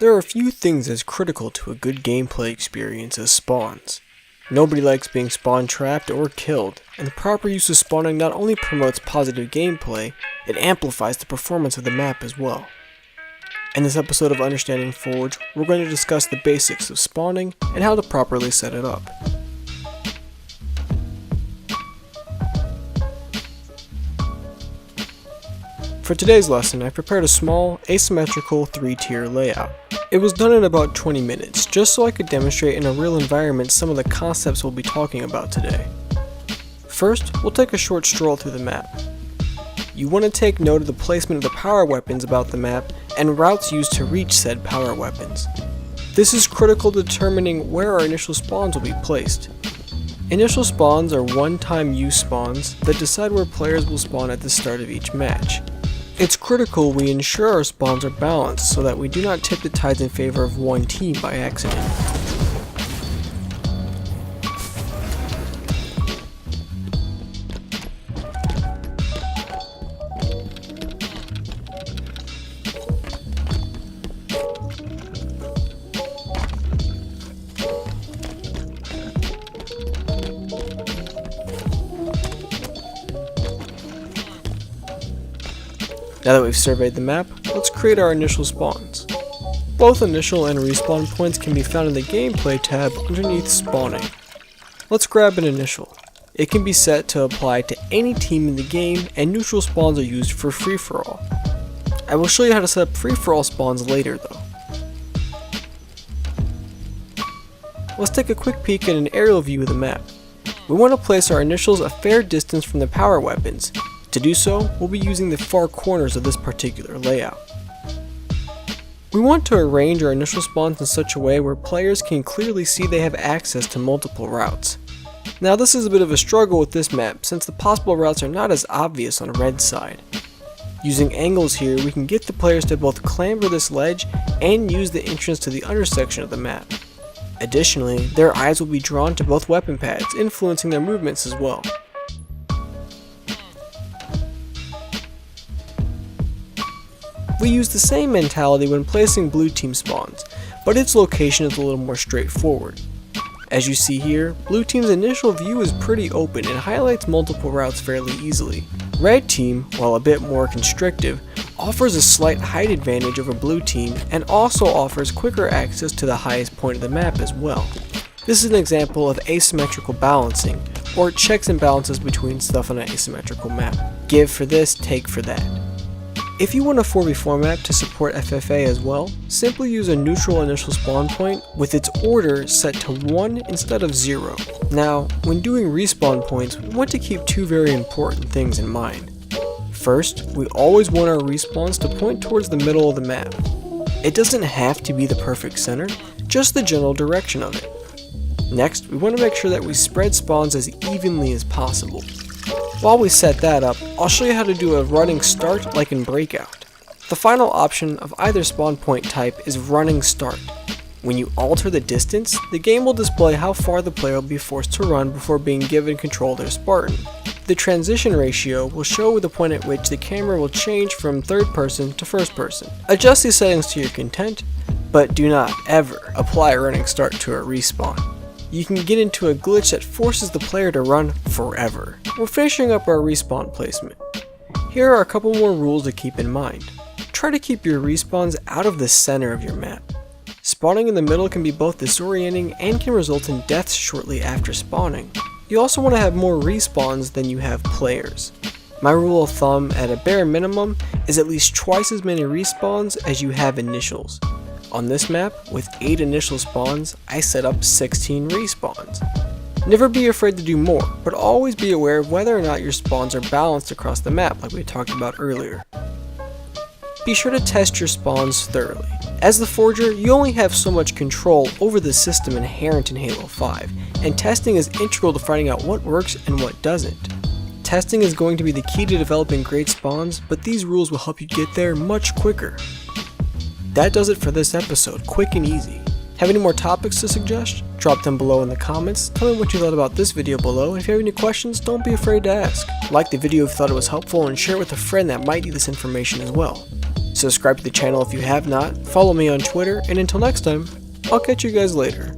There are a few things as critical to a good gameplay experience as spawns. Nobody likes being spawn trapped or killed, and the proper use of spawning not only promotes positive gameplay, it amplifies the performance of the map as well. In this episode of Understanding Forge, we're going to discuss the basics of spawning and how to properly set it up. For today's lesson, I prepared a small, asymmetrical 3-tier layout. It was done in about 20 minutes, just so I could demonstrate in a real environment some of the concepts we'll be talking about today. First, we'll take a short stroll through the map. You want to take note of the placement of the power weapons about the map and routes used to reach said power weapons. This is critical to determining where our initial spawns will be placed. Initial spawns are one-time use spawns that decide where players will spawn at the start of each match. It's critical we ensure our spawns are balanced so that we do not tip the tides in favor of one team by accident. Now that we've surveyed the map, let's create our initial spawns. Both initial and respawn points can be found in the gameplay tab underneath spawning. Let's grab an initial. It can be set to apply to any team in the game, and neutral spawns are used for free-for-all. I will show you how to set up free-for-all spawns later though. Let's take a quick peek at an aerial view of the map. We want to place our initials a fair distance from the power weapons. To do so, we'll be using the far corners of this particular layout. We want to arrange our initial spawns in such a way where players can clearly see they have access to multiple routes. Now this is a bit of a struggle with this map since the possible routes are not as obvious on Red's side. Using angles here, we can get the players to both clamber this ledge and use the entrance to the undersection of the map. Additionally, their eyes will be drawn to both weapon pads, influencing their movements as well. We use the same mentality when placing blue team spawns, but its location is a little more straightforward. As you see here, blue team's initial view is pretty open and highlights multiple routes fairly easily. Red team, while a bit more constrictive, offers a slight height advantage over blue team and also offers quicker access to the highest point of the map as well. This is an example of asymmetrical balancing, or checks and balances between stuff on an asymmetrical map. Give for this, take for that. If you want a 4v4 map to support FFA as well, simply use a neutral initial spawn point with its order set to 1 instead of 0. Now, when doing respawn points, we want to keep two very important things in mind. First, we always want our respawns to point towards the middle of the map. It doesn't have to be the perfect center, just the general direction of it. Next, we want to make sure that we spread spawns as evenly as possible. While we set that up, I'll show you how to do a running start like in Breakout. The final option of either spawn point type is running start. When you alter the distance, the game will display how far the player will be forced to run before being given control of their Spartan. The transition ratio will show the point at which the camera will change from third person to first person. Adjust these settings to your content, but do not ever apply a running start to a respawn. You can get into a glitch that forces the player to run forever. We're finishing up our respawn placement. Here are a couple more rules to keep in mind. Try to keep your respawns out of the center of your map. Spawning in the middle can be both disorienting and can result in deaths shortly after spawning. You also want to have more respawns than you have players. My rule of thumb at a bare minimum is at least twice as many respawns as you have initials. On this map, with 8 initial spawns, I set up 16 respawns. Never be afraid to do more, but always be aware of whether or not your spawns are balanced across the map like we talked about earlier. Be sure to test your spawns thoroughly. As the Forger, you only have so much control over the system inherent in Halo 5, and testing is integral to finding out what works and what doesn't. Testing is going to be the key to developing great spawns, but these rules will help you get there much quicker. That does it for this episode, quick and easy. Have any more topics to suggest? Drop them below in the comments, tell me what you thought about this video below, and if you have any questions, don't be afraid to ask. Like the video if you thought it was helpful, and share it with a friend that might need this information as well. Subscribe to the channel if you have not, follow me on Twitter, and until next time, I'll catch you guys later.